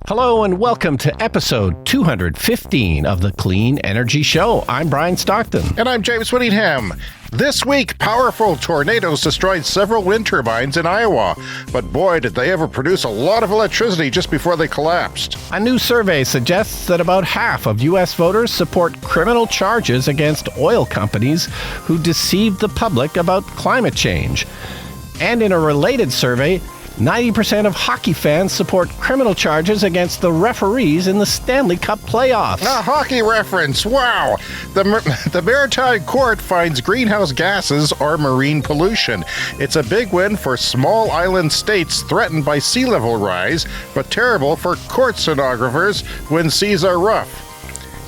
Hello and welcome to episode 215 of the Clean Energy Show. I'm Brian Stockton. And I'm James Whittingham. This week, powerful tornadoes destroyed several wind turbines in Iowa. But boy, did they ever produce a lot of electricity just before they collapsed. A new survey suggests that about half of U.S. voters support criminal charges against oil companies who deceived the public about climate change. And in a related survey, 90% of hockey fans support criminal charges against the referees in the Stanley Cup playoffs. A hockey reference, wow! The Maritime Court finds greenhouse gases are marine pollution. It's a big win for small island states threatened by sea level rise, but terrible for court stenographers when seas are rough.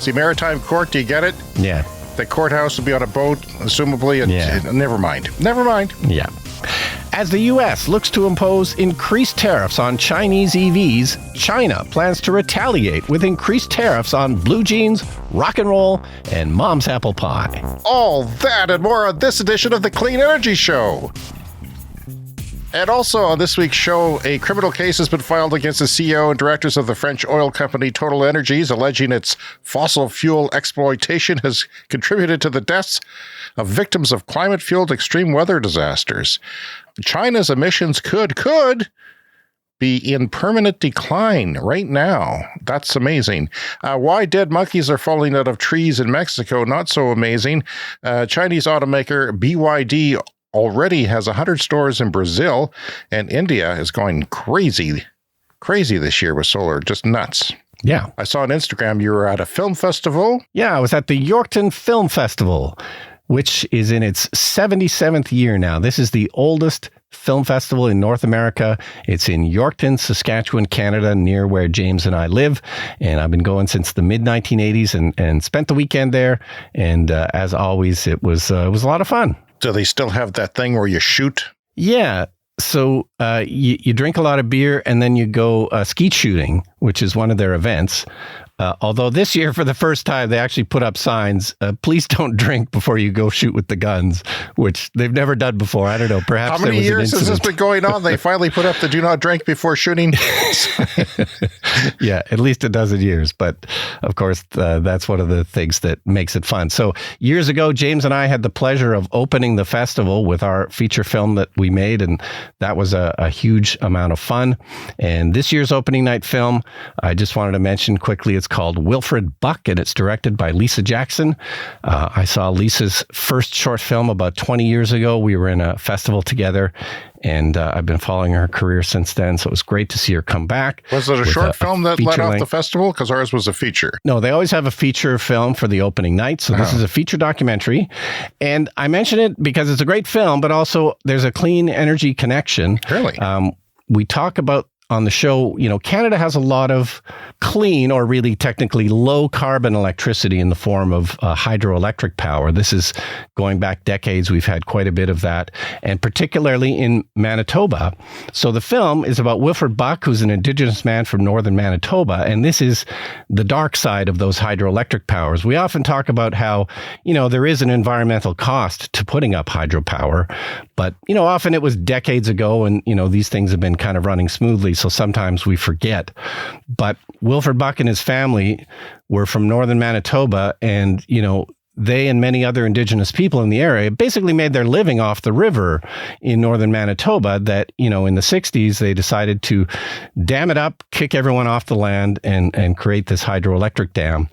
See, Maritime Court, do you get it? Yeah. The courthouse will be on a boat, assumably. Never mind. Yeah. As the U.S. looks to impose increased tariffs on Chinese EVs, China plans to retaliate with increased tariffs on blue jeans, rock and roll, and mom's apple pie. All that and more on this edition of the Clean Energy Show. And also on this week's show, a criminal case has been filed against the CEO and directors of the French oil company Total Energies, alleging its fossil fuel exploitation has contributed to the deaths of victims of climate-fueled extreme weather disasters. China's emissions could be in permanent decline right now. That's amazing. Why dead monkeys are falling out of trees in Mexico, not so amazing. Chinese automaker BYD already has 100 stores in Brazil, and India is going crazy this year with solar, just nuts. Yeah. I saw on Instagram you were at a film festival. Yeah, I was at the Yorkton Film Festival, which is in its 77th year now. This is the oldest film festival in North America. It's in Yorkton, Saskatchewan, Canada, near where James and I live. And I've been going since the mid-1980s and spent the weekend there. And as always, it was a lot of fun. Do they still have that thing where you shoot? Yeah. So you drink a lot of beer and then you go skeet shooting, which is one of their events. Although this year, for the first time, they actually put up signs, please don't drink before you go shoot with the guns, which they've never done before. I don't know. Perhaps how many years has this been going on? They finally put up the do not drink before shooting. Yeah, at least a dozen years. But of course, that's one of the things that makes it fun. So years ago, James and I had the pleasure of opening the festival with our feature film that we made. And that was a huge amount of fun. And this year's opening night film, I just wanted to mention quickly, it's called Wilfred Buck, and it's directed by Lisa Jackson. I saw Lisa's first short film about 20 years ago. We were in a festival together, and I've been following her career since then, so it was great to see her come back. Was it a short film that led off the festival? Because ours was a feature. No, they always have a feature film for the opening night, so this is a feature documentary. And I mention it because it's a great film, but also there's a clean energy connection. Really? We talk about on the show, Canada has a lot of clean or really technically low carbon electricity in the form of hydroelectric power. This is going back decades. We've had quite a bit of that, and particularly in Manitoba. So the film is about Wilfred Buck, who's an Indigenous man from northern Manitoba, and this is the dark side of those hydroelectric powers. We often talk about how, there is an environmental cost to putting up hydropower, but, often it was decades ago and, these things have been kind of running smoothly. So sometimes we forget. But Wilfred Buck and his family were from northern Manitoba, and, they and many other Indigenous people in the area basically made their living off the river in northern Manitoba that, in the 60s, they decided to dam it up, kick everyone off the land, and create this hydroelectric dam,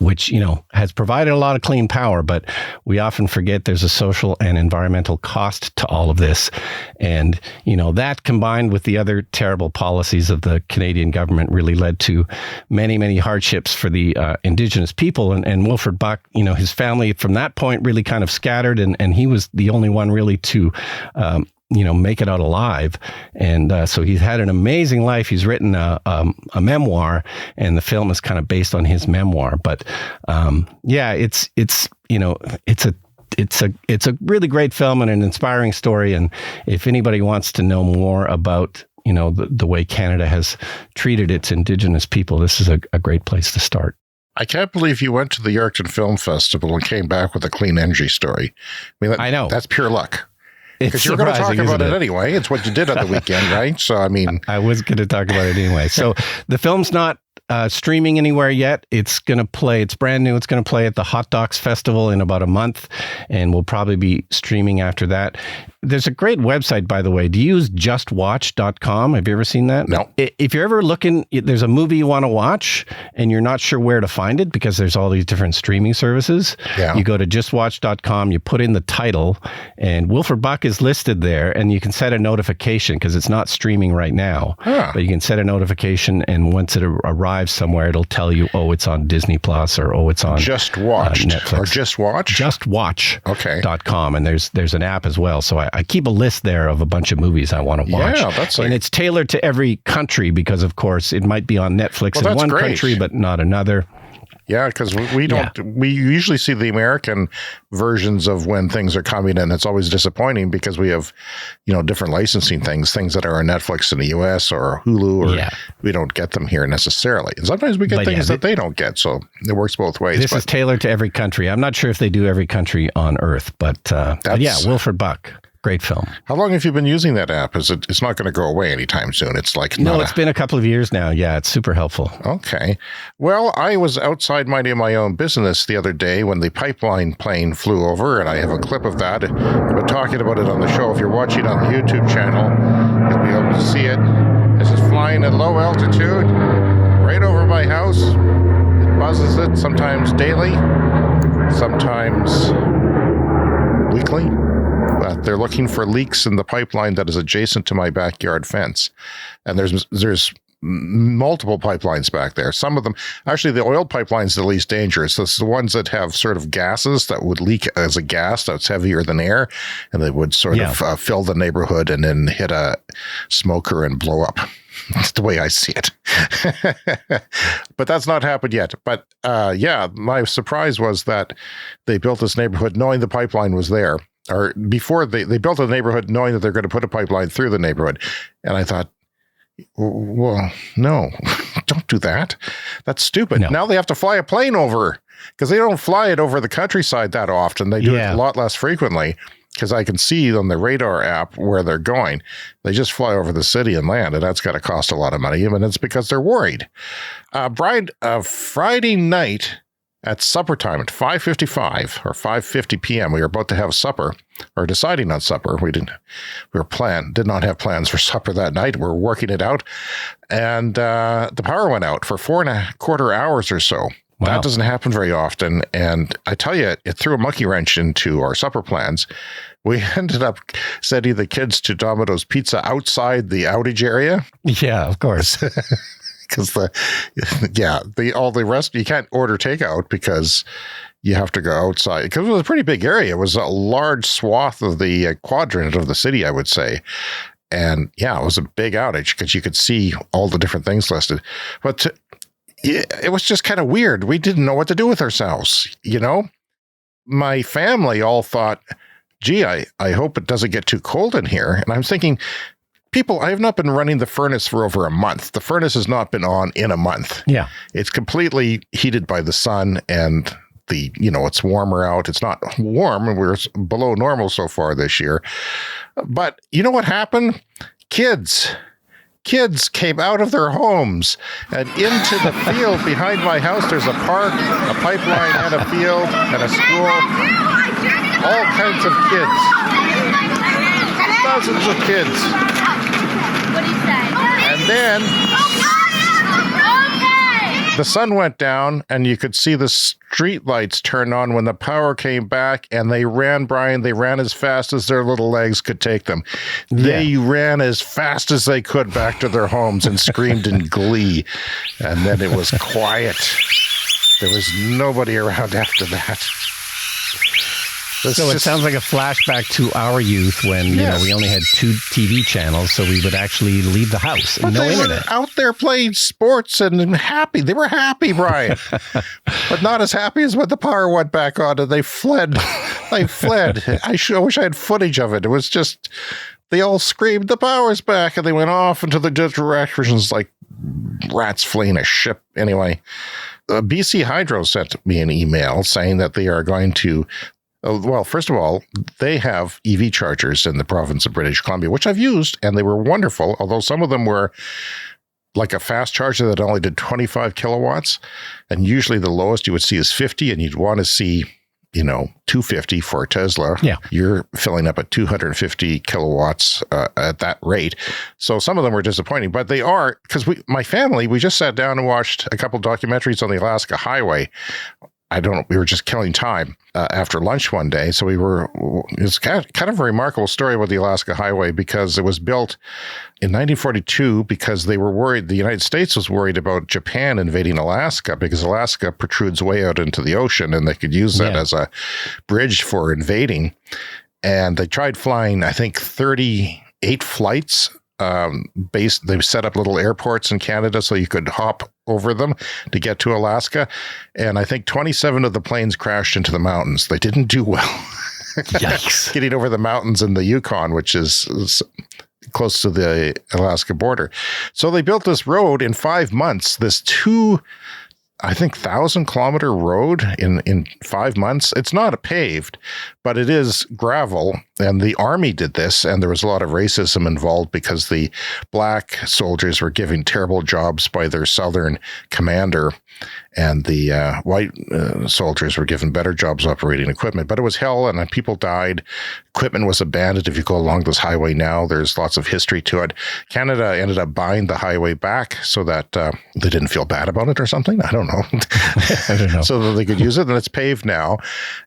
which, has provided a lot of clean power, but we often forget there's a social and environmental cost to all of this. And, that combined with the other terrible policies of the Canadian government really led to many, many hardships for the Indigenous people. And Wilfred Buck, his family from that point really kind of scattered, and he was the only one really to make it out alive. And so he's had an amazing life. He's written a memoir, and the film is kind of based on his memoir. But it's a really great film and an inspiring story. And if anybody wants to know more about the way Canada has treated its Indigenous people, this is a great place to start. I can't believe you went to the Yorkton Film Festival and came back with a clean energy story. I know. That's pure luck. Because you're going to talk about it anyway. It's what you did on the weekend, right? So, I mean... I was going to talk about it anyway. So the film's not streaming anywhere yet. It's going to play. It's brand new. It's going to play at the Hot Docs Festival in about a month, and we'll probably be streaming after that. There's a great website, by the way. Do you use justwatch.com? Have you ever seen that? No. If you're ever looking, there's a movie you want to watch and you're not sure where to find it because there's all these different streaming services. Yeah. You go to justwatch.com, you put in the title, and Wilfred Buck is listed there, and you can set a notification because it's not streaming right now. Huh. But you can set a notification, and once it arrives somewhere, it'll tell you, oh, it's on Disney Plus, or oh, it's on Just Watched Netflix. Or Just Watch? Justwatch.com, and there's an app as well. So I keep a list there of a bunch of movies I want to watch. Yeah, that's and it's tailored to every country because, of course, it might be on Netflix in one country, but not another. Yeah, because we don't. We usually see the American versions of when things are coming, and it's always disappointing because we have, different licensing things that are on Netflix in the U.S. or Hulu, or we don't get them here necessarily. And sometimes we get things that they don't get, so it works both ways. This is tailored to every country. I'm not sure if they do every country on Earth, but yeah, Wilfred Buck. Great film. How long have you been using that app? It's not going to go away anytime soon. It's like it's been a couple of years now. Yeah, it's super helpful. Okay. Well, I was outside minding my own business the other day when the pipeline plane flew over, and I have a clip of that. I've been talking about it on the show. If you're watching on the YouTube channel, you'll be able to see it. This is flying at low altitude, right over my house. It buzzes it sometimes daily, sometimes weekly. They're looking for leaks in the pipeline that is adjacent to my backyard fence. And there's multiple pipelines back there. Some of them, actually, the oil pipeline's the least dangerous. It's the ones that have sort of gases that would leak as a gas that's heavier than air, and they would sort of fill the neighborhood and then hit a smoker and blow up. That's the way I see it. But that's not happened yet. But my surprise was that they built this neighborhood knowing the pipeline was there. Or before they built a neighborhood knowing that they're going to put a pipeline through the neighborhood. And I thought, well, no, don't do that. That's stupid. No. Now they have to fly a plane over because they don't fly it over the countryside that often. They do it a lot less frequently because I can see on the radar app where they're going. They just fly over the city and land, and that's got to cost a lot of money. And it's because they're worried. Brian, Friday night, at supper time at 5:55 or 5:50 p.m., we were about to have supper, or deciding on supper. Did not have plans for supper that night. We were working it out, and the power went out for 4.25 hours or so. Wow. That doesn't happen very often, and I tell you, it threw a monkey wrench into our supper plans. We ended up sending the kids to Domino's Pizza outside the outage area. Yeah, of course. Because all the rest, you can't order takeout because you have to go outside. Because it was a pretty big area. It was a large swath of the quadrant of the city, I would say. And it was a big outage because you could see all the different things listed. But it was just kind of weird. We didn't know what to do with ourselves, My family all thought, gee, I hope it doesn't get too cold in here. And I'm thinking, people, I have not been running the furnace for over a month. The furnace has not been on in a month. Yeah. It's completely heated by the sun, and it's warmer out. It's not warm, and we're below normal so far this year. But you know what happened? Kids came out of their homes and into the field behind my house. There's a park, a pipeline, and a field, and a school. All kinds of kids. Thousands of kids. And then the sun went down, and you could see the street lights turn on when the power came back, and they ran, Brian. They ran as fast as their little legs could take them. They ran as fast as they could back to their homes and screamed in glee. And then it was quiet. There was nobody around after that. It sounds like a flashback to our youth when we only had 2 TV channels, so we would actually leave the house and no internet. They were out there playing sports and happy. They were happy, Brian, but not as happy as when the power went back on and they fled. They fled. I wish I had footage of it. It was just, they all screamed, "The power's back," and they went off into the directions like rats fleeing a ship. Anyway, BC Hydro sent me an email saying that they are going to Well, first of all, they have EV chargers in the province of British Columbia, which I've used, and they were wonderful, although some of them were like a fast charger that only did 25 kilowatts. And usually the lowest you would see is 50, and you'd want to see, 250 for a Tesla. Yeah. You're filling up at 250 kilowatts at that rate. So some of them were disappointing, but they are, because my family, we just sat down and watched a couple documentaries on the Alaska Highway. We were just killing time after lunch one day. So it's kind of a remarkable story about the Alaska Highway, because it was built in 1942 because they were worried, the United States was worried about Japan invading Alaska, because Alaska protrudes way out into the ocean and they could use that as a bridge for invading. And they tried flying, I think, 38 flights. They set up little airports in Canada so you could hop over them to get to Alaska. And I think 27 of the planes crashed into the mountains. They didn't do well. Yikes. Getting over the mountains in the Yukon, which is close to the Alaska border. So they built this road in 5 months, this 1,000-kilometer road in 5 months. It's not paved, but it is gravel. And the army did this, and there was a lot of racism involved because the black soldiers were given terrible jobs by their southern commander, and the white soldiers were given better jobs operating equipment. But it was hell, and people died. Equipment was abandoned. If you go along this highway now, there's lots of history to it. Canada ended up buying the highway back so that they didn't feel bad about it or something. I don't know. So that they could use it, and it's paved now.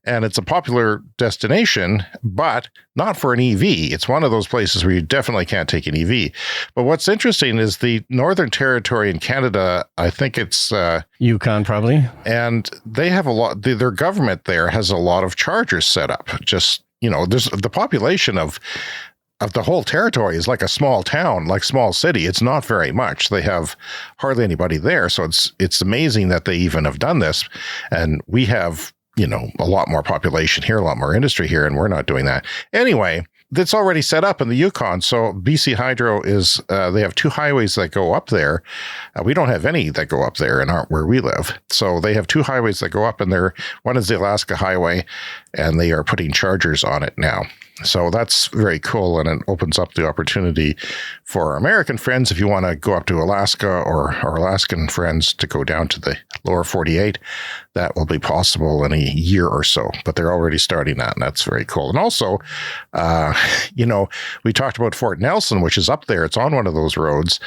And it's a popular destination, but not for an EV. It's one of those places where you definitely can't take an EV. But what's interesting is the Northern Territory in Canada, I think it's Yukon, probably. And they have a lot, their government there has a lot of chargers set up. Just, there's the population of the whole territory is like a small town, like small city. It's not very much. They have hardly anybody there. So it's amazing that they even have done this. And we have, a lot more population here, a lot more industry here, and we're not doing that. Anyway, that's already set up in the Yukon. So BC Hydro they have 2 highways that go up there. We don't have any that go up there and aren't where we live. So they have 2 highways that go up, and one is the Alaska Highway, and they are putting chargers on it now. So that's very cool, and it opens up the opportunity for our American friends, if you want to go up to Alaska, or our Alaskan friends to go down to the lower 48. That will be possible in a year or so, but they're already starting that, and that's very cool. And also, we talked about Fort Nelson, which is up there. It's on one of those roads,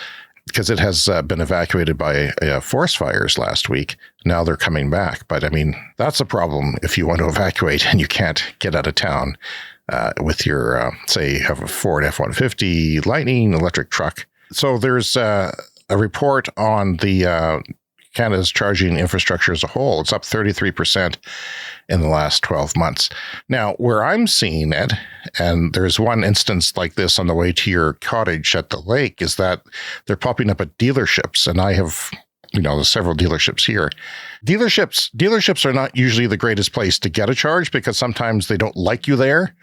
because it has been evacuated by forest fires last week. Now they're coming back. But that's a problem if you want to evacuate and you can't get out of town with your, say, you have a Ford F-150 Lightning electric truck. So there's a report on the Canada's charging infrastructure as a whole. It's up 33% in the last 12 months. Now, where I'm seeing it, and there's one instance like this on the way to your cottage at the lake, is that they're popping up at dealerships. And I have, there's several dealerships here. Dealerships are not usually the greatest place to get a charge, because sometimes they don't like you there.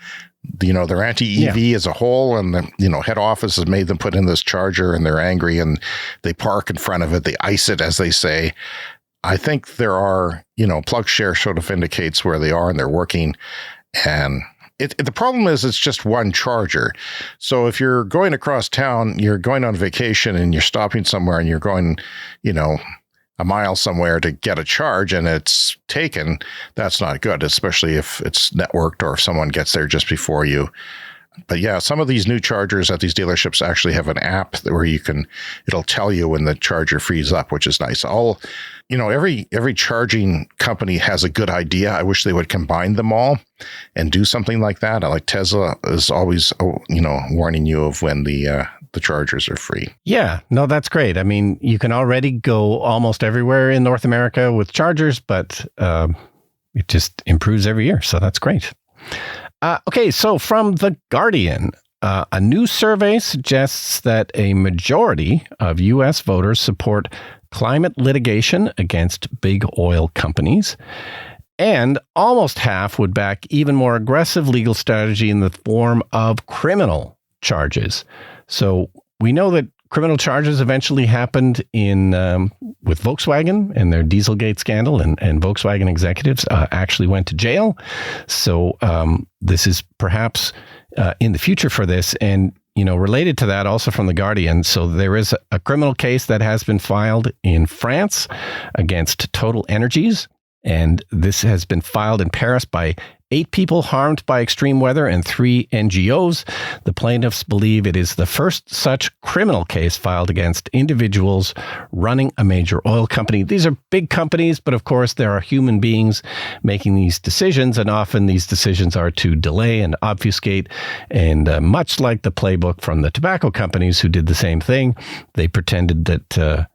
They're anti-EV as a whole, and the head office has made them put in this charger, and they're angry, and they park in front of it. They ice it, as they say. I think there are, PlugShare sort of indicates where they are, and they're working. And the problem is it's just one charger. So if you're going across town, you're going on vacation, and you're stopping somewhere, and you're going, a mile somewhere to get a charge, and it's taken, that's not good, especially if it's networked or if someone gets there just before you. But yeah, some of these new chargers at these dealerships actually have an app where it'll tell you when the charger frees up, which is nice. Every charging company has a good idea. I wish they would combine them all and do something like that. Like Tesla is always, warning you of when the chargers are free. Yeah, no, that's great. You can already go almost everywhere in North America with chargers, but it just improves every year. So that's great. Okay, so from The Guardian, a new survey suggests that a majority of U.S. voters support climate litigation against big oil companies, and almost half would back even more aggressive legal strategy in the form of criminal charges. So we know that criminal charges eventually happened in with Volkswagen and their Dieselgate scandal, and Volkswagen executives actually went to jail. So this is perhaps in the future for this. And, related to that, also from The Guardian, so there is a criminal case that has been filed in France against Total Energies. And this has been filed in Paris by 8 people harmed by extreme weather and 3 NGOs. The plaintiffs believe it is the first such criminal case filed against individuals running a major oil company. These are big companies, but of course there are human beings making these decisions, and often these decisions are to delay and obfuscate. And much like the playbook from the tobacco companies who did the same thing, they pretended that,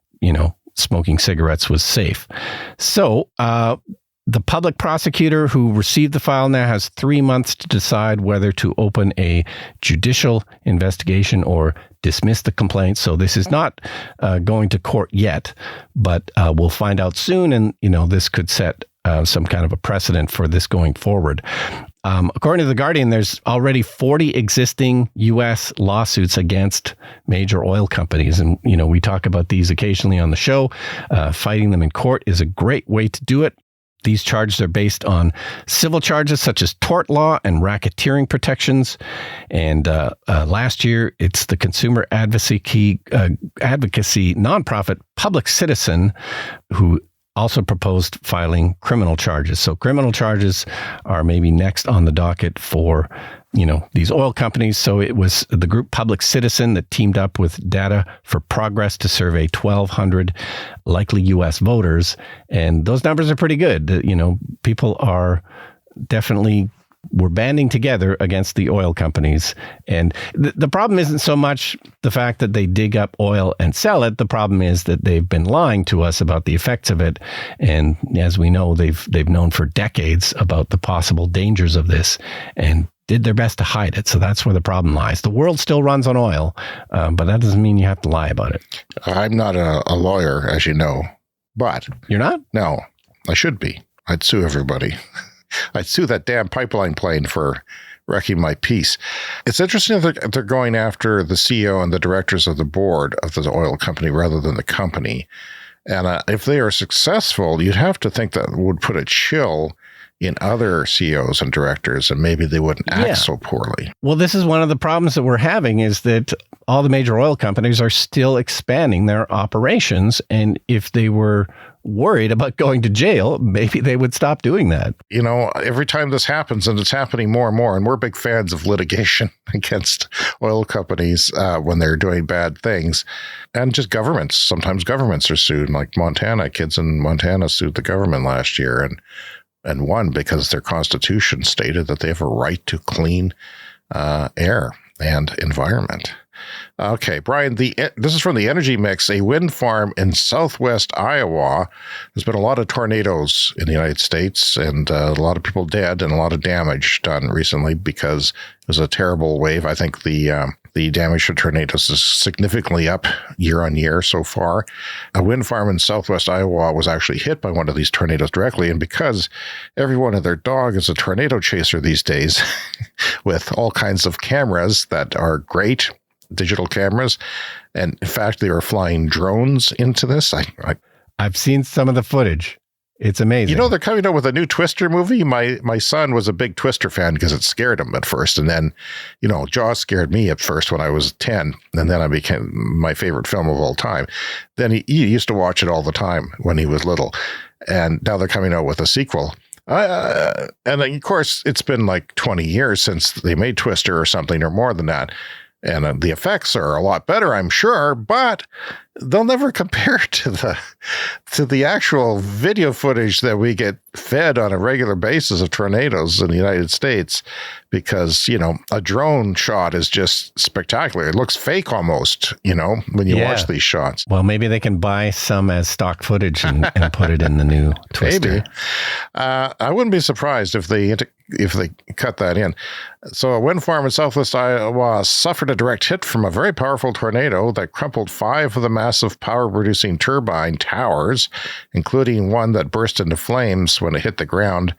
smoking cigarettes was safe. So the public prosecutor who received the file now has 3 months to decide whether to open a judicial investigation or dismiss the complaint. So this is not going to court yet, but we'll find out soon. And, this could set some kind of a precedent for this going forward. According to The Guardian, there's already 40 existing U.S. lawsuits against major oil companies. And, we talk about these occasionally on the show. Fighting them in court is a great way to do it. These charges are based on civil charges such as tort law and racketeering protections. And last year, it's the consumer advocacy nonprofit Public Citizen who also proposed filing criminal charges. So criminal charges are maybe next on the docket for, these oil companies. So it was the group Public Citizen that teamed up with Data for Progress to survey 1,200 likely U.S. voters. And those numbers are pretty good. People are definitely we're banding together against the oil companies. And the problem isn't so much the fact that they dig up oil and sell it. The problem is that they've been lying to us about the effects of it. And as we know, they've known for decades about the possible dangers of this and did their best to hide it. So that's where the problem lies. The world still runs on oil, but that doesn't mean you have to lie about it. I'm not a lawyer, as you know, but... You're not? No, I should be. I'd sue everybody. I'd sue that damn pipeline plane for wrecking my peace. It's interesting that they're going after the CEO and the directors of the board of the oil company rather than the company. And if they are successful, you'd have to think that would put a chill in other CEOs and directors, and maybe they wouldn't act so poorly. Well, this is one of the problems that we're having is that all the major oil companies are still expanding their operations. And if they were worried about going to jail, maybe they would stop doing that. Every time this happens, and it's happening more and more, and we're big fans of litigation against oil companies when they're doing bad things, and just governments. Sometimes governments are sued, like Montana. Kids in Montana sued the government last year and won because their constitution stated that they have a right to clean air and environment. Okay, Brian, this is from the Energy Mix. A wind farm in southwest Iowa. There's been a lot of tornadoes in the United States and a lot of people dead and a lot of damage done recently because it was a terrible wave. I think the damage from tornadoes is significantly up year on year so far. A wind farm in southwest Iowa was actually hit by one of these tornadoes directly. And because everyone and their dog is a tornado chaser these days with all kinds of cameras that are great, digital cameras. And in fact, they were flying drones into this. I've seen some of the footage. It's amazing. They're coming out with a new Twister movie. My son was a big Twister fan because it scared him at first. And then, Jaws scared me at first when I was 10. And then it became my favorite film of all time. Then he used to watch it all the time when he was little. And now they're coming out with a sequel. And of course, it's been like 20 years since they made Twister or something or more than that. And the effects are a lot better, I'm sure, but they'll never compare to the actual video footage that we get fed on a regular basis of tornadoes in the United States, because, a drone shot is just spectacular. It looks fake almost, when you watch these shots. Well, maybe they can buy some as stock footage and put it in the new Twister. Maybe. I wouldn't be surprised if they cut that in. So a wind farm in southwest Iowa suffered a direct hit from a very powerful tornado that crumpled 5 of the massive power-producing turbine towers, including one that burst into flames when it hit the ground.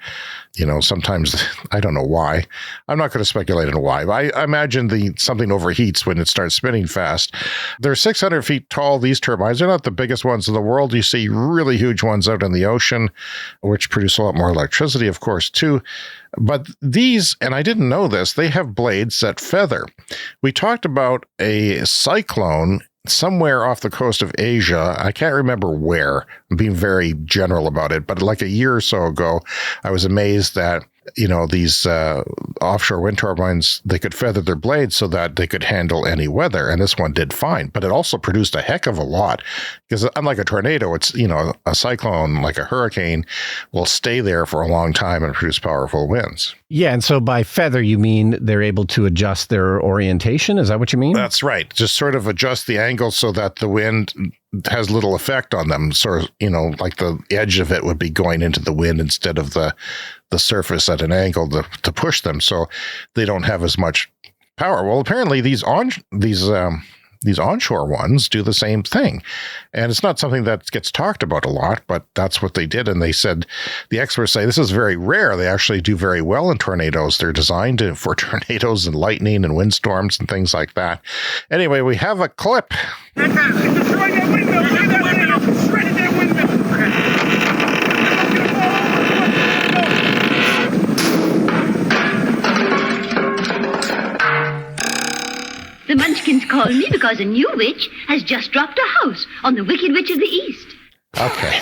Sometimes, I don't know why. I'm not going to speculate on why, but I imagine something overheats when it starts spinning fast. They're 600 feet tall, these turbines. They're not the biggest ones in the world. You see really huge ones out in the ocean, which produce a lot more electricity, of course, too. But these, and I didn't know this, they have blades that feather. We talked about a cyclone somewhere off the coast of Asia. I can't remember where. I'm being very general about it, but like a year or so ago, I was amazed that these offshore wind turbines, they could feather their blades so that they could handle any weather. And this one did fine, but it also produced a heck of a lot because unlike a tornado, it's, a cyclone like a hurricane will stay there for a long time and produce powerful winds. Yeah. And so by feather, you mean they're able to adjust their orientation? Is that what you mean? That's right. Just sort of adjust the angle so that the wind has little effect on them. Sort of, like the edge of it would be going into the wind instead of the surface at an angle to push them, so they don't have as much power. Well, apparently these onshore ones do the same thing, and it's not something that gets talked about a lot, but that's what they did. And they said, the experts say this is very rare. They actually do very well in tornadoes. They're designed for tornadoes and lightning and windstorms and things like that. Anyway, we have a clip. It's destroying that windmill! Look at that windmill! Shredded that windmill! The Munchkins call me because a new witch has just dropped a house on the Wicked Witch of the East. Okay.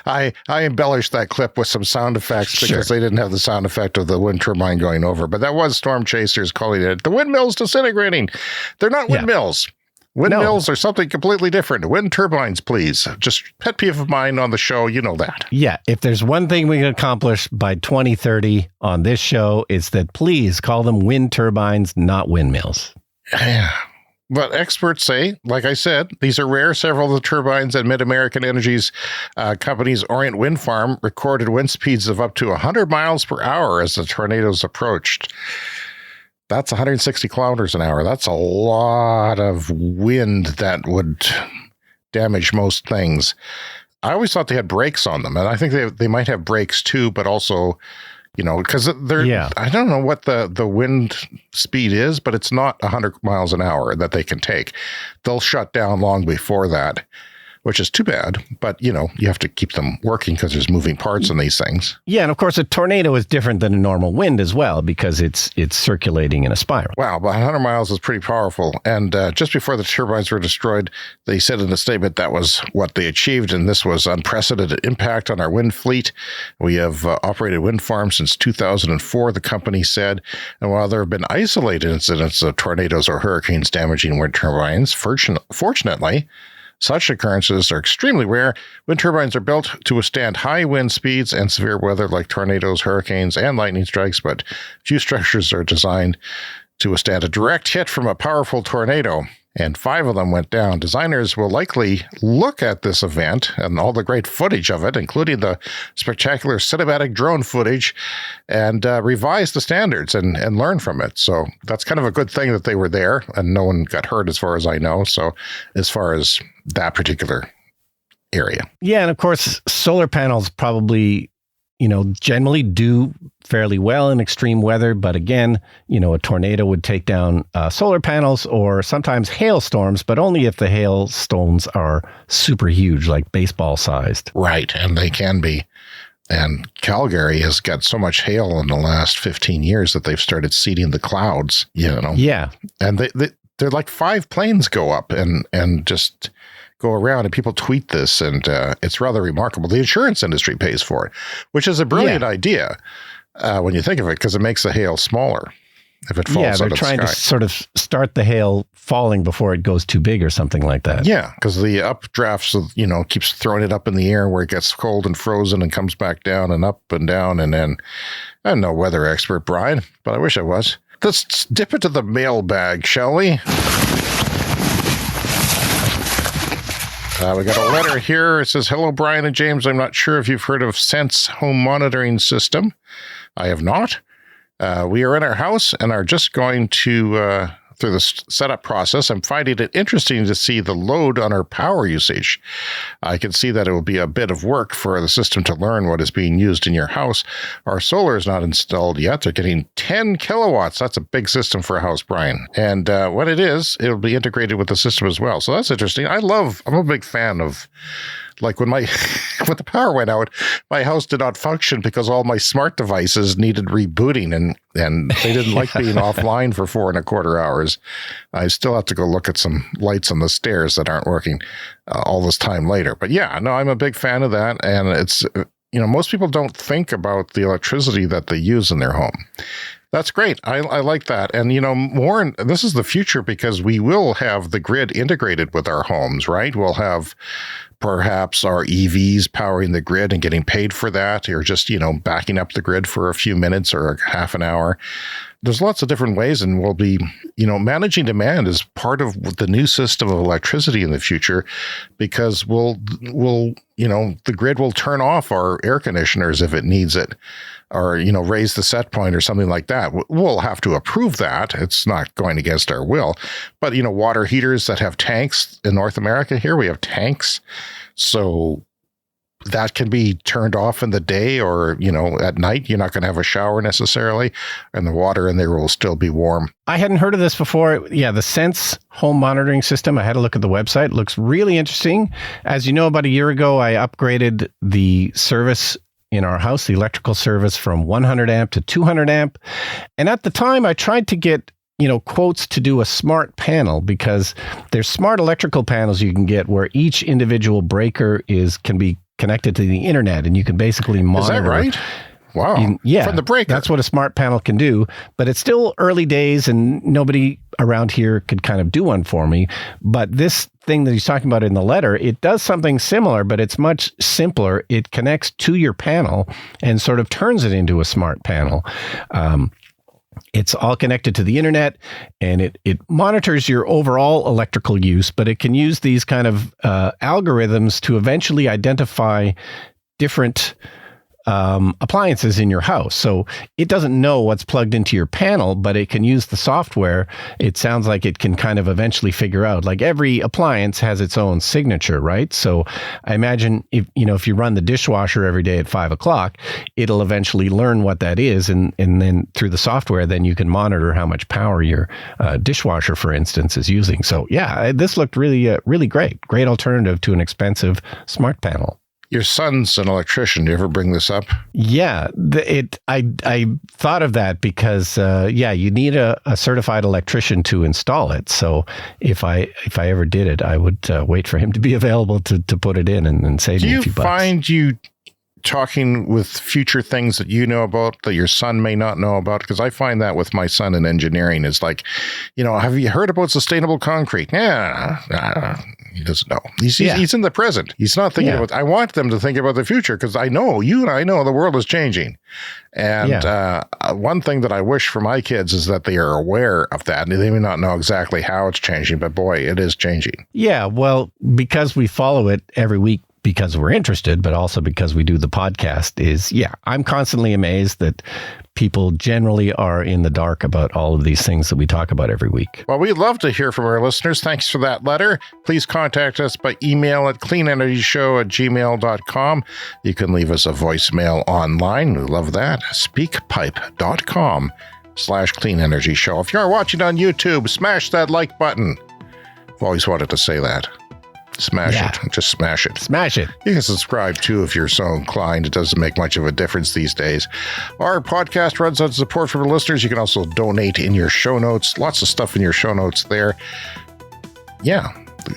I embellished that clip with some sound effects because they didn't have the sound effect of the wind turbine going over. But that was storm chasers calling it, the windmill's disintegrating. They're not windmills. Windmills are something completely different. Wind turbines, please. Just pet peeve of mine on the show. You know that. Yeah. If there's one thing we can accomplish by 2030 on this show, it's that please call them wind turbines, not windmills. Yeah. But experts say, like I said, these are rare. Several of the turbines at Mid-American Energy's company's Orient Wind Farm recorded wind speeds of up to 100 miles per hour as the tornadoes approached. That's 160 kilometers an hour. That's a lot of wind that would damage most things. I always thought they had brakes on them, and I think they might have brakes too, but also, because I don't know what the wind speed is, but it's not 100 miles an hour that they can take. They'll shut down long before that, which is too bad. But, you have to keep them working because there's moving parts in these things. Yeah. And of course, a tornado is different than a normal wind as well, because it's circulating in a spiral. Wow. But 100 miles is pretty powerful. And just before the turbines were destroyed, they said in a statement that was what they achieved. And this was unprecedented impact on our wind fleet. We have operated wind farms since 2004, the company said. And while there have been isolated incidents of tornadoes or hurricanes damaging wind turbines, fortunately, such occurrences are extremely rare. Wind turbines are built to withstand high wind speeds and severe weather like tornadoes, hurricanes, and lightning strikes, but few structures are designed to withstand a direct hit from a powerful tornado. And 5 of them went down. Designers will likely look at this event and all the great footage of it, including the spectacular cinematic drone footage, and revise the standards and learn from it. So that's kind of a good thing that they were there, and no one got hurt as far as I know. So as far as that particular area. Yeah. And of course, solar panels probably, generally do fairly well in extreme weather. But again, a tornado would take down solar panels or sometimes hailstorms, but only if the hailstones are super huge, like baseball sized. Right. And they can be. And Calgary has got so much hail in the last 15 years that they've started seeding the clouds, Yeah. And they're like 5 planes go up and just go around, and people tweet this, and it's rather remarkable. The insurance industry pays for it, which is a brilliant idea when you think of it, because it makes the hail smaller if it falls out of the sky. Yeah, they're trying to sort of start the hail falling before it goes too big or something like that. Yeah, because the updrafts, keeps throwing it up in the air where it gets cold and frozen and comes back down and up and down. And then, I'm no weather expert, Brian, but I wish I was. Let's dip into the mailbag, shall we? We got a letter here. It says, "Hello, Brian and James. I'm not sure if you've heard of Sense home monitoring system. I have not. We are in our house and are just going to, through the setup process, I'm finding it interesting to see the load on our power usage. I can see that it will be a bit of work for the system to learn what is being used in your house. Our solar is not installed yet. They're getting 10 kilowatts. That's a big system for a house, Brian. And when it is, it'll be integrated with the system as well. So that's interesting. I'm a big fan of, like when when the power went out, my house did not function because all my smart devices needed rebooting and they didn't like being offline for 4.25 hours. I still have to go look at some lights on the stairs that aren't working all this time later. But yeah, no, I'm a big fan of that. And it's, most people don't think about the electricity that they use in their home. That's great. I like that. And, this is the future because we will have the grid integrated with our homes, right? We'll have perhaps our EVs powering the grid and getting paid for that, or just, backing up the grid for a few minutes or half an hour. There's lots of different ways, and we'll be, managing demand is part of the new system of electricity in the future, because the grid will turn off our air conditioners if it needs it, or, raise the set point or something like that. We'll have to approve that. It's not going against our will. But, water heaters that have tanks in North America here, we have tanks. So that can be turned off in the day or, at night. You're not going to have a shower necessarily, and the water in there will still be warm. I hadn't heard of this before. Yeah, the Sense home monitoring system. I had a look at the website. It looks really interesting. As you know, about a year ago, I upgraded the service in our house, the electrical service, from 100 amp to 200 amp. And at the time, I tried to get quotes to do a smart panel, because there's smart electrical panels you can get where each individual breaker can be connected to the internet, and you can basically monitor. Is that right? Wow. Yeah. From the breaker. That's what a smart panel can do, but it's still early days and nobody around here could kind of do one for me. But this thing that he's talking about in the letter, it does something similar, but it's much simpler. It connects to your panel and sort of turns it into a smart panel. It's all connected to the internet, and it monitors your overall electrical use, but it can use these kind of algorithms to eventually identify different appliances in your house. So it doesn't know what's plugged into your panel, but it can use the software. It sounds like it can kind of eventually figure out, like every appliance has its own signature, right? So I imagine if you run the dishwasher every day at 5:00, it'll eventually learn what that is. And then through the software, then you can monitor how much power your dishwasher, for instance, is using. So yeah, this looked really, really great. Great alternative to an expensive smart panel. Your son's an electrician. Do you ever bring this up? Yeah, I thought of that because you need a certified electrician to install it. So if I ever did it, I would wait for him to be available to put it in and save me a few bucks. Do you find you talking with future things that you know about that your son may not know about? Because I find that with my son in engineering is like, have you heard about sustainable concrete? Yeah, he doesn't know. He's in the present. He's not thinking about. I want them to think about the future, because I know the world is changing. And one thing that I wish for my kids is that they are aware of that. They may not know exactly how it's changing, but boy, it is changing. Yeah, well, because we follow it every week, because we're interested, but also because we do the podcast, I'm constantly amazed that people generally are in the dark about all of these things that we talk about every week. Well, we'd love to hear from our listeners. Thanks for that letter. Please contact us by email at cleanenergyshow@gmail.com. You can leave us a voicemail online. We love that. Speakpipe.com/cleanenergyshow. If you are watching on YouTube, smash that like button. I've always wanted to say that. Smash it. Just smash it. Smash it. You can subscribe too if you're so inclined. It doesn't make much of a difference these days. Our podcast runs on support from our listeners. You can also donate in your show notes. Lots of stuff in your show notes there. Yeah.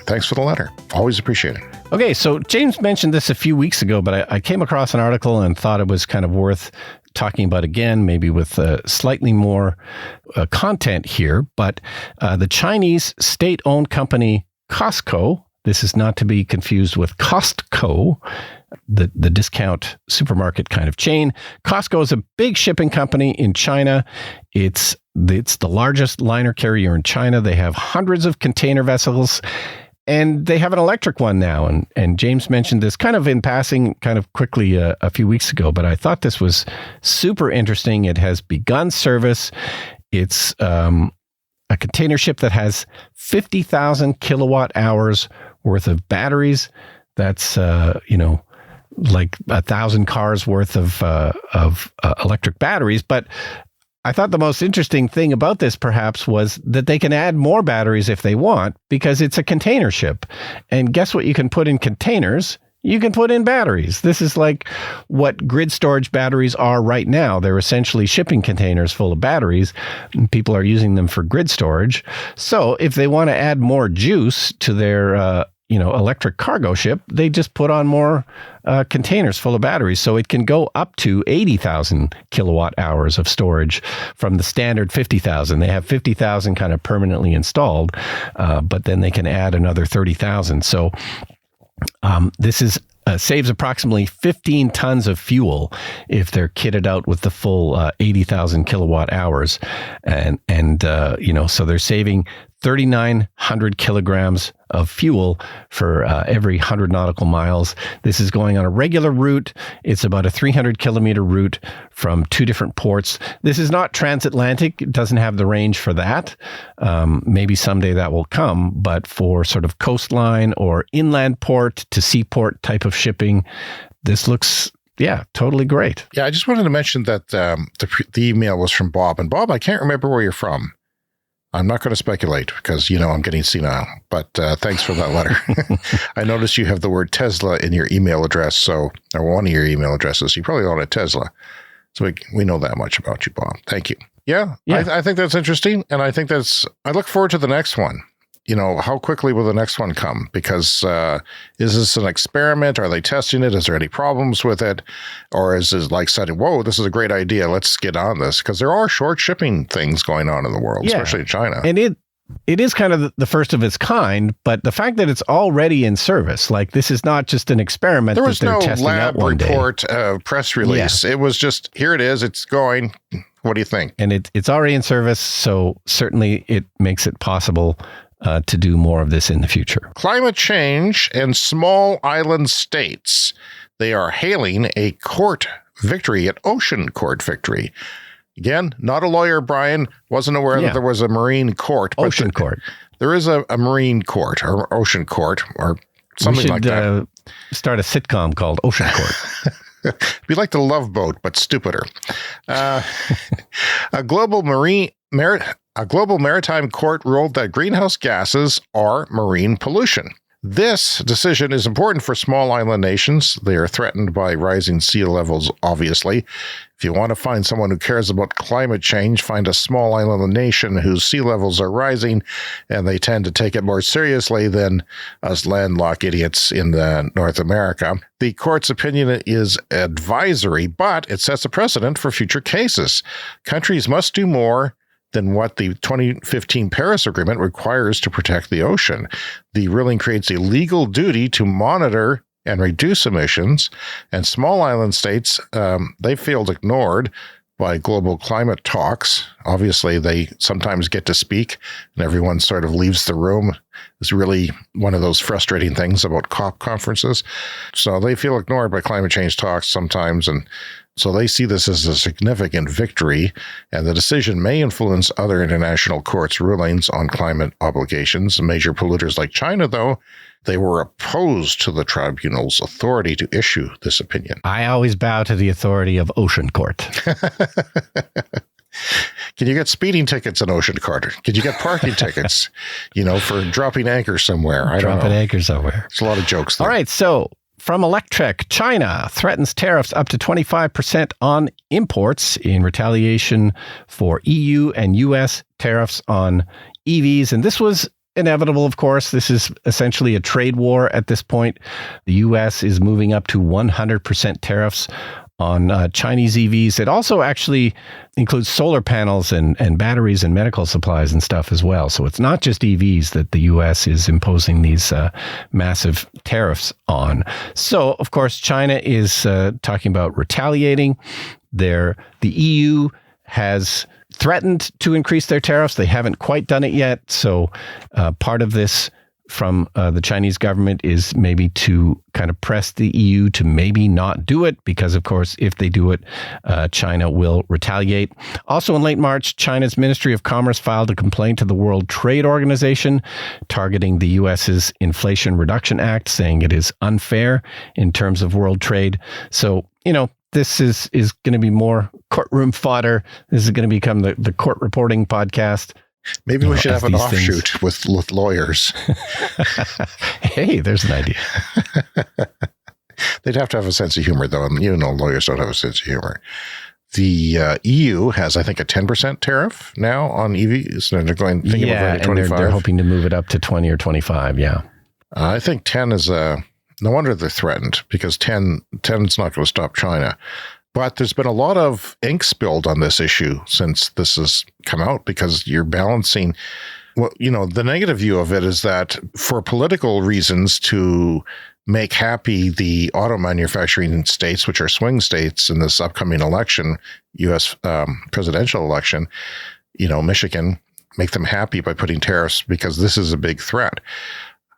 Thanks for the letter. Always appreciate it. Okay, so James mentioned this a few weeks ago, but I came across an article and thought it was kind of worth talking about again, maybe with slightly more content here. But the Chinese state-owned company Costco, this is not to be confused with Costco, the discount supermarket kind of chain. Costco is a big shipping company in China. It's the largest liner carrier in China. They have hundreds of container vessels, And they have an electric one now. And James mentioned this kind of in passing, kind of quickly a few weeks ago, but I thought this was super interesting. It has begun service. It's a container ship that has 50,000 kilowatt hours worth of batteries. That's, like 1,000 cars worth of electric batteries. But I thought the most interesting thing about this perhaps was that they can add more batteries if they want, because it's a container ship. And guess what you can put in containers? You can put in batteries. This is like what grid storage batteries are right now. They're essentially shipping containers full of batteries, and people are using them for grid storage. So if they want to add more juice to their electric cargo ship, they just put on more containers full of batteries. So it can go up to 80,000 kilowatt hours of storage from the standard 50,000. They have 50,000 kind of permanently installed, but then they can add another 30,000. So this is saves approximately 15 tons of fuel if they're kitted out with the full 80,000 kilowatt hours. And so they're saving 3,900 kilograms of fuel for every 100 nautical miles. This is going on a regular route. It's about a 300 kilometer route from 2 different ports. This is not transatlantic. It doesn't have the range for that. Maybe someday that will come, but for sort of coastline or inland port to seaport type of shipping, this looks totally great. Yeah, I just wanted to mention that the email was from Bob. And Bob, I can't remember where you're from. I'm not going to speculate because, I'm getting senile, but thanks for that letter. I noticed you have the word Tesla in your email address, or one of your email addresses. You probably own a Tesla. So we know that much about you, Bob. Thank you. Yeah. I think that's interesting. And I think I look forward to the next one. How quickly will the next one come? Because is this an experiment? Are they testing it? Is there any problems with it? Or is it like saying, whoa, this is a great idea. Let's get on this. Because there are short shipping things going on in the world, especially in China. And it is kind of the first of its kind, but the fact that it's already in service, like this is not just an experiment. There was no lab report, press release. Yeah. It was just, here it is, it's going. What do you think? And it's already in service, so certainly it makes it possible to do more of this in the future. Climate change and small island states. They are hailing a court victory, an ocean court victory. Again, not a lawyer, Brian. Wasn't aware that there was a marine court. Ocean court. There is a marine court or ocean court or something like that. Start a sitcom called Ocean Court. Be like the Love Boat, but stupider. A global maritime court ruled that greenhouse gases are marine pollution. This decision is important for small island nations. They are threatened by rising sea levels, obviously. If you want to find someone who cares about climate change, find a small island nation whose sea levels are rising, and they tend to take it more seriously than us landlocked idiots in North America. The court's opinion is advisory, but it sets a precedent for future cases. Countries must do more than what the 2015 Paris Agreement requires to protect the ocean. The ruling creates a legal duty to monitor and reduce emissions, and small island states, they feel ignored by global climate talks. Obviously, they sometimes get to speak, and everyone sort of leaves the room. It's really one of those frustrating things about COP conferences. So they feel ignored by climate change talks sometimes, and so they see this as a significant victory, and the decision may influence other international courts' rulings on climate obligations. Major polluters like China, though, they were opposed to the tribunal's authority to issue this opinion. I always bow to the authority of Ocean Court. Can you get speeding tickets in Ocean Court? Can you get parking tickets, for dropping anchor somewhere? I don't know. Dropping anchor somewhere. There's a lot of jokes there. All right, so from Electrek, China threatens tariffs up to 25% on imports in retaliation for EU and US tariffs on EVs. And this was inevitable, of course. This is essentially a trade war at this point. The US is moving up to 100% tariffs on Chinese EVs. It also actually includes solar panels and batteries and medical supplies and stuff as well. So it's not just EVs that the U.S. is imposing these massive tariffs on. So, of course, China is talking about retaliating. The EU has threatened to increase their tariffs. They haven't quite done it yet. So part of this from the Chinese government is maybe to kind of press the EU to maybe not do it, because, of course, if they do it, China will retaliate. Also in late March, China's Ministry of Commerce filed a complaint to the World Trade Organization targeting the U.S.'s Inflation Reduction Act, saying it is unfair in terms of world trade. So, this is going to be more courtroom fodder. This is going to become the court reporting podcast. Maybe we should have an offshoot with lawyers. Hey, there's an idea. They'd have to have a sense of humor, though. And lawyers don't have a sense of humor. The EU has, I think, a 10% tariff now on EVs. And they're going thinking about 25. And they're hoping to move it up to 20 or 25. Yeah. I think 10 is no wonder they're threatened, because 10 is not going to stop China. But there's been a lot of ink spilled on this issue since this has come out, because you're balancing. Well, the negative view of it is that for political reasons, to make happy the auto manufacturing states, which are swing states in this upcoming election, U.S. Presidential election, Michigan, make them happy by putting tariffs, because this is a big threat.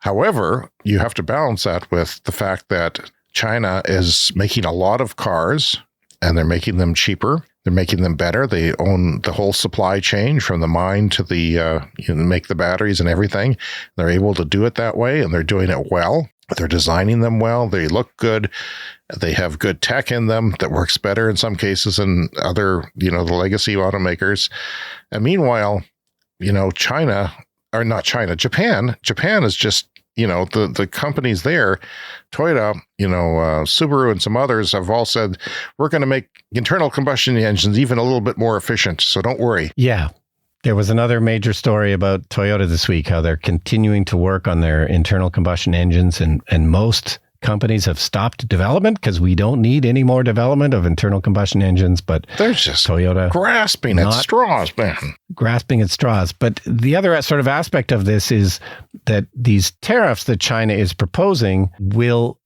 However, you have to balance that with the fact that China is making a lot of cars, and they're making them cheaper. They're making them better. They own the whole supply chain from the mine to the make the batteries and everything. They're able to do it that way, and they're doing it well. They're designing them well. They look good. They have good tech in them that works better in some cases than other, the legacy automakers. And meanwhile, Japan is just, the companies there, Toyota, Subaru and some others have all said, we're going to make internal combustion engines even a little bit more efficient. So don't worry. Yeah. There was another major story about Toyota this week, how they're continuing to work on their internal combustion engines, and most companies have stopped development because we don't need any more development of internal combustion engines. But they're just Toyota grasping at straws, man. Grasping at straws. But the other sort of aspect of this is that these tariffs that China is proposing will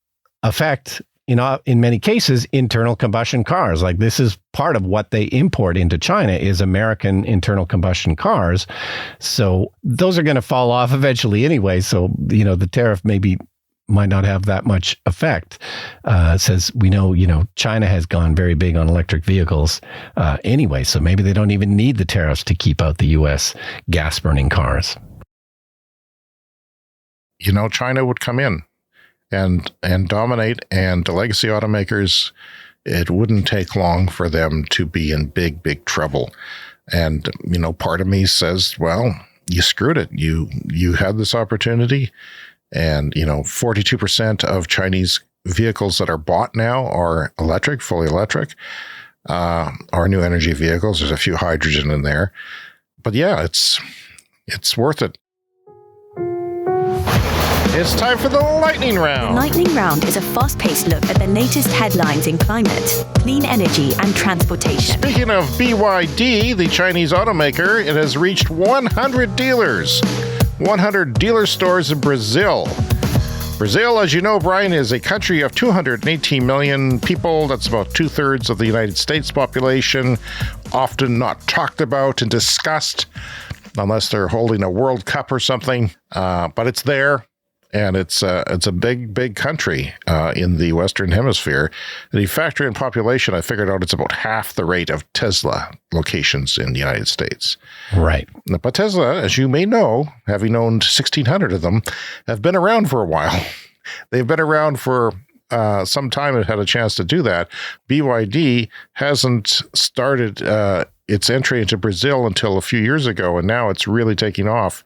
affect, in many cases, internal combustion cars. Like, this is part of what they import into China is American internal combustion cars. So those are going to fall off eventually anyway. So, the tariff might not have that much effect. Says we know, China has gone very big on electric vehicles anyway, so maybe they don't even need the tariffs to keep out the U.S. gas-burning cars. China would come in and dominate, and the legacy automakers, it wouldn't take long for them to be in big, big trouble. And, part of me says, well, you screwed it. You had this opportunity. And, 42% of Chinese vehicles that are bought now are electric, fully electric, are new energy vehicles. There's a few hydrogen in there. But yeah, it's worth it. It's time for the Lightning Round. The Lightning Round is a fast-paced look at the latest headlines in climate, clean energy, and transportation. Speaking of BYD, the Chinese automaker, it has reached 100 dealers. 100 dealer stores in Brazil. Brazil, as you know, Brian, is a country of 218 million people. That's about 2/3 of the United States population. Often not talked about and discussed unless they're holding a World Cup or something. But it's there. And it's a big, big country in the Western Hemisphere. And if you factor in population, I figured out it's about half the rate of Tesla locations in the United States. Right. But Tesla, as you may know, having owned 1,600 of them, have been around for a while. They've been around for some time and had a chance to do that. BYD hasn't started its entry into Brazil until a few years ago, and now it's really taking off.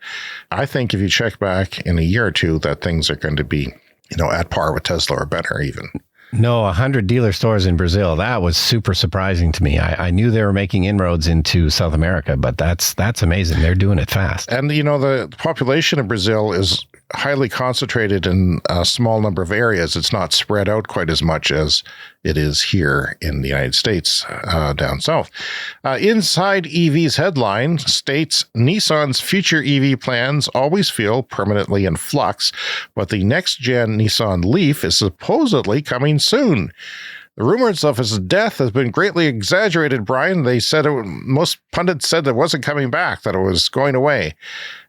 I think if you check back in a year or two, that things are going to be, at par with Tesla or better even. No, 100 dealer stores in Brazil. That was super surprising to me. I knew they were making inroads into South America, but that's amazing. They're doing it fast. And, the population of Brazil is highly concentrated in a small number of areas. It's not spread out quite as much as it is here in the United States, down south. Inside EV's headline states Nissan's future EV plans always feel permanently in flux, but the next-gen Nissan Leaf is supposedly coming soon. The rumors of his death has been greatly exaggerated, Brian. They said most pundits said it wasn't coming back, that it was going away.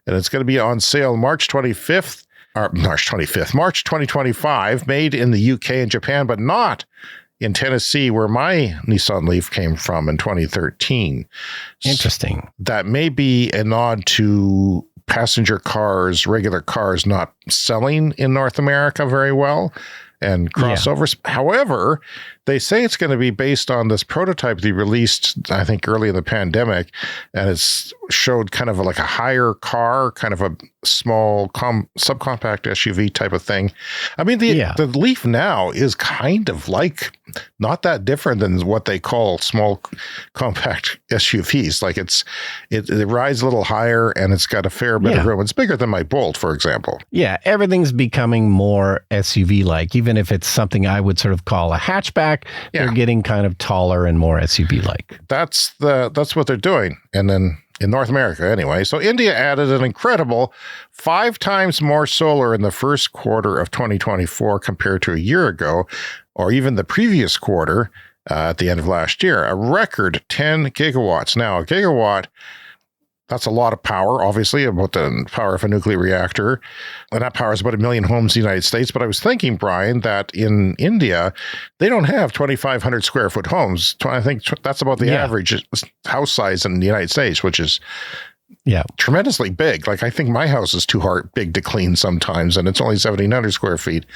And it's going to be on sale March 25th. March 25th, March 2025, made in the UK and Japan, but not in Tennessee, where my Nissan Leaf came from in 2013. Interesting. That may be a nod to passenger cars, regular cars not selling in North America very well, and crossovers. Yeah. However, they say it's going to be based on this prototype they released, I think, early in the pandemic, and it's showed kind of like a higher car, kind of a small subcompact SUV type of thing. I mean, the Leaf now is kind of like not that different than what they call small compact SUVs. Like it rides a little higher and it's got a fair bit of room. It's bigger than my Bolt, for example. Yeah, everything's becoming more SUV-like, even if it's something I would sort of call a hatchback. They're getting kind of taller and more SUV-like. That's what they're doing. And then in North America anyway. So India added an incredible 5 times more solar in the first quarter of 2024 compared to a year ago, or even the previous quarter at the end of last year. A record 10 gigawatts. Now, a gigawatt, that's a lot of power, obviously, about the power of a nuclear reactor. And that powers about 1 million homes in the United States. But I was thinking, Brian, that in India, they don't have 2,500 square foot homes. I think that's about the average house size in the United States, which is tremendously big. Like, I think my house is too big to clean sometimes, and it's only 1,700 square feet.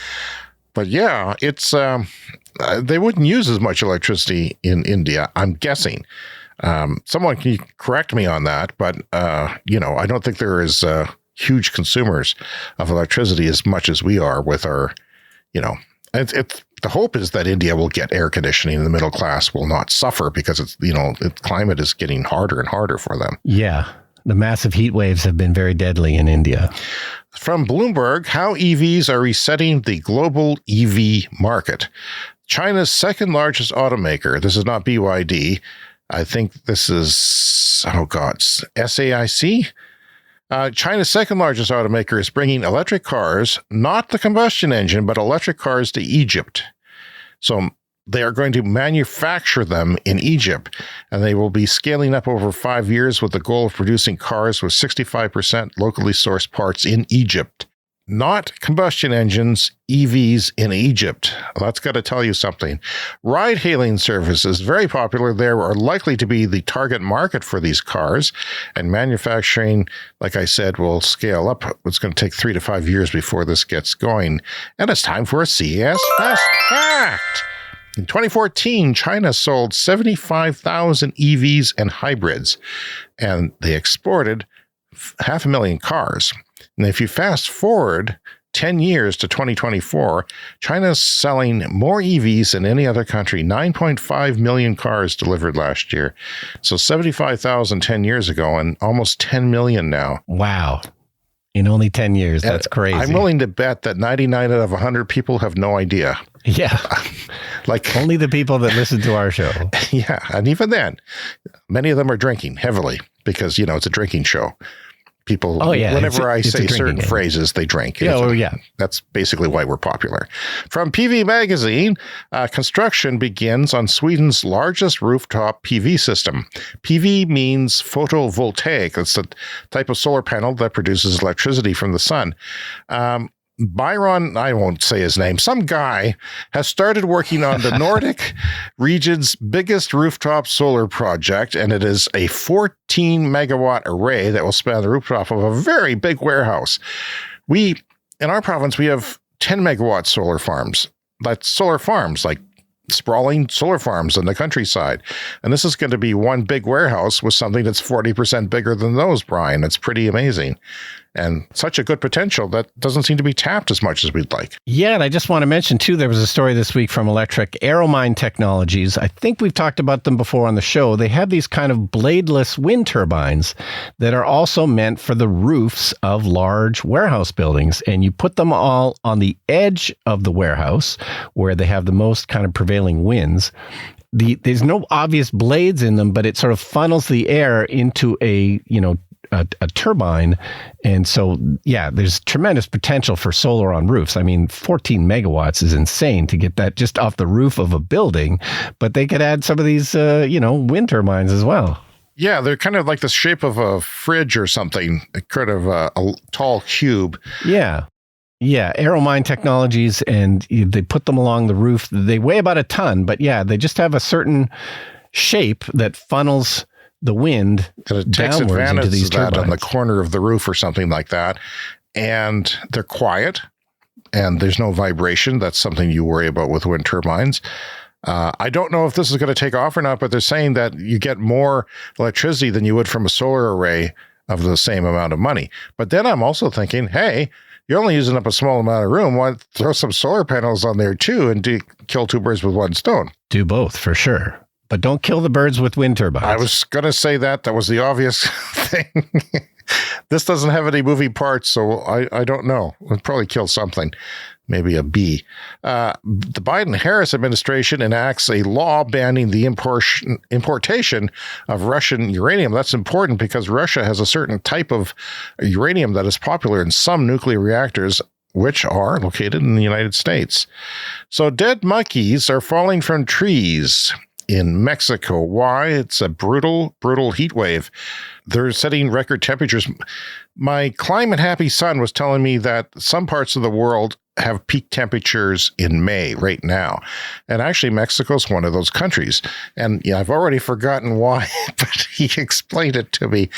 But yeah, it's they wouldn't use as much electricity in India, I'm guessing. Someone can correct me on that, but, I don't think they're as huge consumers of electricity as much as we are with our, the hope is that India will get air conditioning and the middle class will not suffer because it's, the climate is getting harder and harder for them. Yeah. The massive heat waves have been very deadly in India. From Bloomberg, how EVs are resetting the global EV market. China's second largest automaker, this is not BYD, I think this is, SAIC? China's second largest automaker is bringing electric cars, not the combustion engine, but electric cars to Egypt. So they are going to manufacture them in Egypt, and they will be scaling up over 5 years with the goal of producing cars with 65% locally sourced parts in Egypt. Not combustion engines, EVs in Egypt. Well, that's got to tell you something. Ride-hailing services, very popular there, are likely to be the target market for these cars. And manufacturing, like I said, will scale up. It's going to take 3 to 5 years before this gets going. And it's time for a CES Fast Fact. In 2014, China sold 75,000 EVs and hybrids, and they exported 500,000 cars. And if you fast forward 10 years to 2024, China's selling more EVs than any other country, 9.5 million cars delivered last year. So 75,000 10 years ago and almost 10 million now. Wow. In only 10 years. That's crazy. I'm willing to bet that 99 out of 100 people have no idea. Yeah. Like only the people that listen to our show. Yeah. And even then, many of them are drinking heavily because, it's a drinking show. People, whenever I say certain phrases, they drink. That's basically why we're popular. From PV Magazine, construction begins on Sweden's largest rooftop PV system. PV means photovoltaic. It's the type of solar panel that produces electricity from the sun. Byron, I won't say his name, some guy has started working on the Nordic region's biggest rooftop solar project, and it is a 14 megawatt array that will span the rooftop of a very big warehouse. In our province, we have 10 megawatt solar farms. That's solar farms, like sprawling solar farms in the countryside. And this is going to be one big warehouse with something that's 40% bigger than those, Brian. It's pretty amazing. And such a good potential that doesn't seem to be tapped as much as we'd like. Yeah, and I just want to mention, too, there was a story this week from Electric Aeromine Technologies. I think we've talked about them before on the show. They have these kind of bladeless wind turbines that are also meant for the roofs of large warehouse buildings. And you put them all on the edge of the warehouse where they have the most kind of prevailing winds. There's no obvious blades in them, but it sort of funnels the air into a turbine. And so, there's tremendous potential for solar on roofs. I mean, 14 megawatts is insane to get that just off the roof of a building, but they could add some of these, wind turbines as well. Yeah, they're kind of like the shape of a fridge or something, kind of a tall cube. Yeah. Yeah, Aeromine Technologies, and they put them along the roof. They weigh about a ton, but yeah, they just have a certain shape that funnels the wind And it takes downwards into advantage these of that turbines. on the corner of the roof or something like that. And they're quiet and there's no vibration. That's something you worry about with wind turbines. I don't know if this is going to take off or not, but they're saying that you get more electricity than you would from a solar array of the same amount of money. But then I'm also thinking, hey, you're only using up a small amount of room. Why throw some solar panels on there too and kill two birds with one stone? Do both for sure, but don't kill the birds with wind turbines. I was going to say that. That was the obvious thing. This doesn't have any moving parts, so I don't know. It'll probably kill something. Maybe a bee. The Biden-Harris administration enacts a law banning the importation of Russian uranium. That's important because Russia has a certain type of uranium that is popular in some nuclear reactors, which are located in the United States. So dead monkeys are falling from trees in Mexico. Why? It's a brutal, brutal heat wave. They're setting record temperatures. My climate-happy son was telling me that some parts of the world have peak temperatures in May right now. And actually, Mexico's one of those countries. And yeah, I've already forgotten why, but he explained it to me.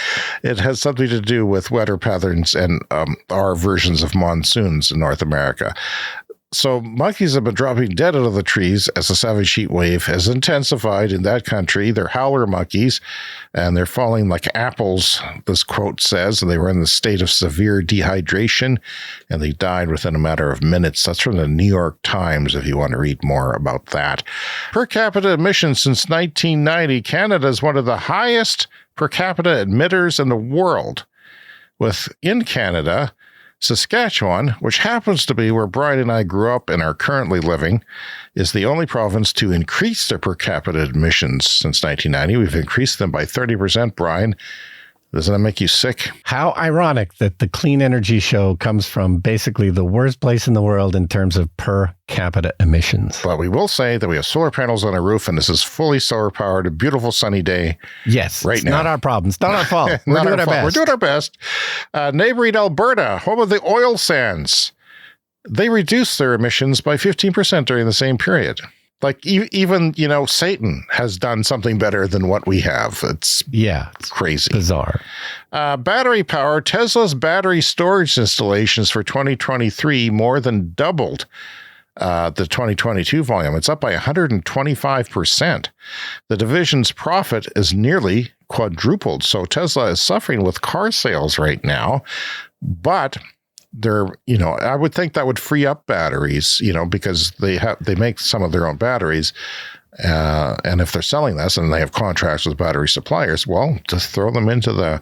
It has something to do with weather patterns and our versions of monsoons in North America. So monkeys have been dropping dead out of the trees as the savage heat wave has intensified in that country. They're howler monkeys, and they're falling like apples, this quote says, and they were in the state of severe dehydration, and they died within a matter of minutes. That's from the New York Times, if you want to read more about that. Per capita emissions since 1990, Canada is one of the highest per capita emitters in the world. Within Canada, Saskatchewan, which happens to be where Brian and I grew up and are currently living, is the only province to increase their per capita emissions since 1990. We've increased them by 30%, Brian. Doesn't that make you sick? How ironic that the Clean Energy Show comes from basically the worst place in the world in terms of per capita emissions. But we will say that we have solar panels on our roof, and this is fully solar powered, a beautiful sunny day. Yes, right it's now. not our problem. It's not our fault. We're doing our best. We're doing our best. Neighboring Alberta, home of the oil sands, they reduced their emissions by 15% during the same period. Like even, Satan has done something better than what we have. It's crazy. Bizarre. Battery power. Tesla's battery storage installations for 2023 more than doubled the 2022 volume. It's up by 125%. The division's profit is nearly quadrupled. So Tesla is suffering with car sales right now, but I would think that would free up batteries, because they make some of their own batteries. And if they're selling this and they have contracts with battery suppliers, well, just throw them into the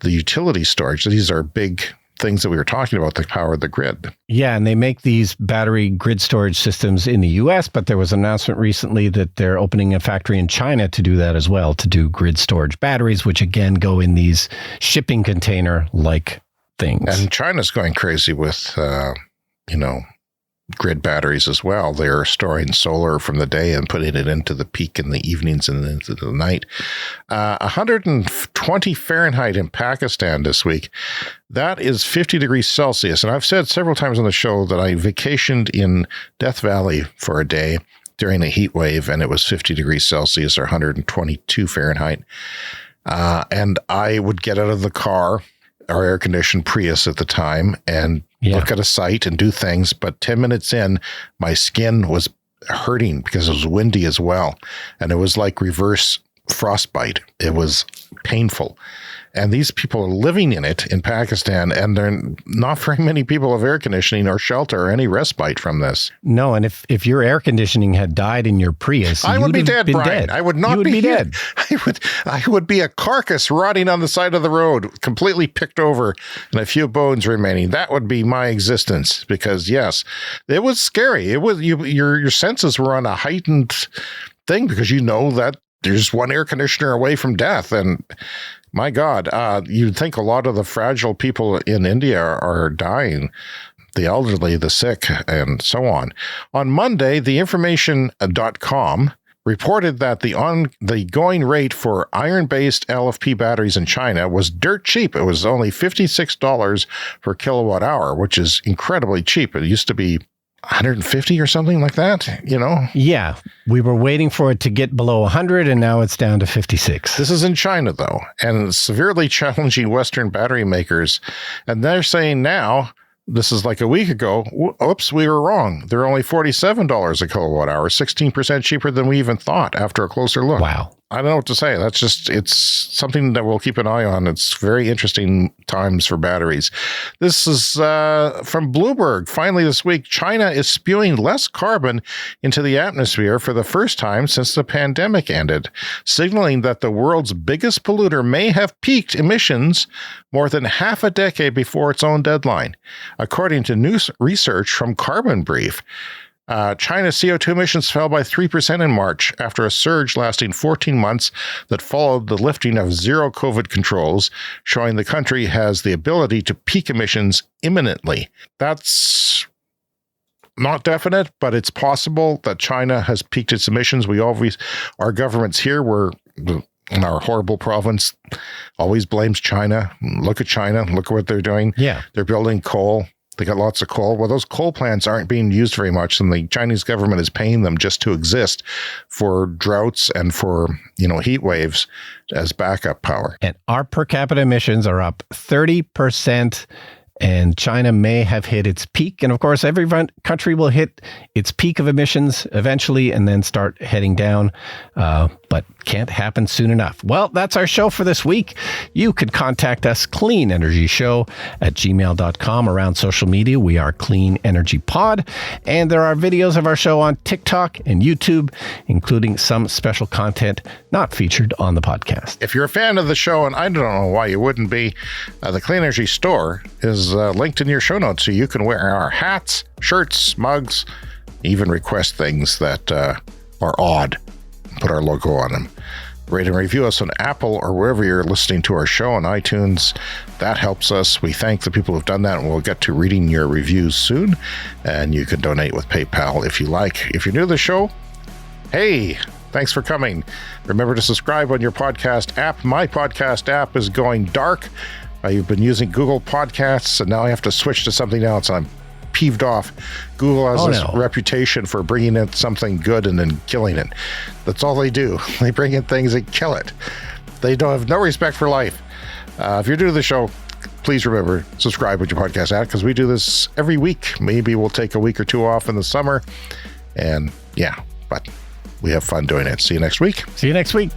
utility storage. These are big things that we were talking about that power the grid. Yeah, and they make these battery grid storage systems in the U.S., but there was an announcement recently that they're opening a factory in China to do that as well, to do grid storage batteries, which again go in these shipping container-like things. And China's going crazy with, grid batteries as well. They're storing solar from the day and putting it into the peak in the evenings and into the night. 120 Fahrenheit in Pakistan this week. That is 50 degrees Celsius. And I've said several times on the show that I vacationed in Death Valley for a day during a heat wave, and it was 50 degrees Celsius or 122 Fahrenheit. And I would get out of the car, our air-conditioned Prius at the time, and look at a site and do things. But 10 minutes in, my skin was hurting because it was windy as well. And it was like reverse frostbite. It was painful. And these people are living in it in Pakistan, and there not very many people have air conditioning or shelter or any respite from this. No, and if your air conditioning had died in your Prius, I would be dead, Brian. Dead. I would not be dead. I would be a carcass rotting on the side of the road, completely picked over, and a few bones remaining. That would be my existence. Because yes, it was scary. It was your senses were on a heightened thing because you know that there's one air conditioner away from death. And my God, you'd think a lot of the fragile people in India are dying, the elderly, the sick, and so on. On Monday, the information.com reported that the going rate for iron-based LFP batteries in China was dirt cheap. It was only $56 per kilowatt hour, which is incredibly cheap. It used to be 150 or something like that, you know? Yeah. We were waiting for it to get below 100, and now it's down to 56. This is in China, though, and severely challenging Western battery makers. And they're saying now, this is like a week ago, oops, we were wrong. They're only $47 a kilowatt hour, 16% cheaper than we even thought after a closer look. Wow. I don't know what to say. That's just, it's something that we'll keep an eye on. It's very interesting times for batteries. This is from Bloomberg. Finally this week, China is spewing less carbon into the atmosphere for the first time since the pandemic ended, signaling that the world's biggest polluter may have peaked emissions more than half a decade before its own deadline, according to new research from Carbon Brief. China's CO2 emissions fell by 3% in March after a surge lasting 14 months that followed the lifting of zero COVID controls, showing the country has the ability to peak emissions imminently. That's not definite, but it's possible that China has peaked its emissions. Our governments here in our horrible province always blames China. Look at China. Look at what they're doing. Yeah. They're building coal. They got lots of coal. Well, those coal plants aren't being used very much, and the Chinese government is paying them just to exist for droughts and for, heat waves as backup power. And our per capita emissions are up 30%. And China may have hit its peak. And of course, every country will hit its peak of emissions eventually and then start heading down. But can't happen soon enough. Well, that's our show for this week. You can contact us, cleanenergyshow@gmail.com. Around social media, we are Clean Energy Pod. And there are videos of our show on TikTok and YouTube, including some special content not featured on the podcast. If you're a fan of the show, and I don't know why you wouldn't be, the Clean Energy store is linked in your show notes, so you can wear our hats, shirts, mugs, even request things that are odd. Put our logo on them. Rate and review us on Apple or wherever you're listening to our show on iTunes. That helps us. We thank the people who've done that, and we'll get to reading your reviews soon. And you can donate with PayPal if you like. If you're new to the show, hey, thanks for coming. Remember to subscribe on your podcast app. My podcast app is going dark. You've been using Google Podcasts, and now I have to switch to something else. I'm peeved off. Google has this reputation for bringing in something good and then killing it. That's all they do. They bring in things and kill it. They don't have no respect for life. If you're new to the show, please remember, subscribe with your podcast app, because we do this every week. Maybe we'll take a week or two off in the summer. And but we have fun doing it. See you next week. See you next week.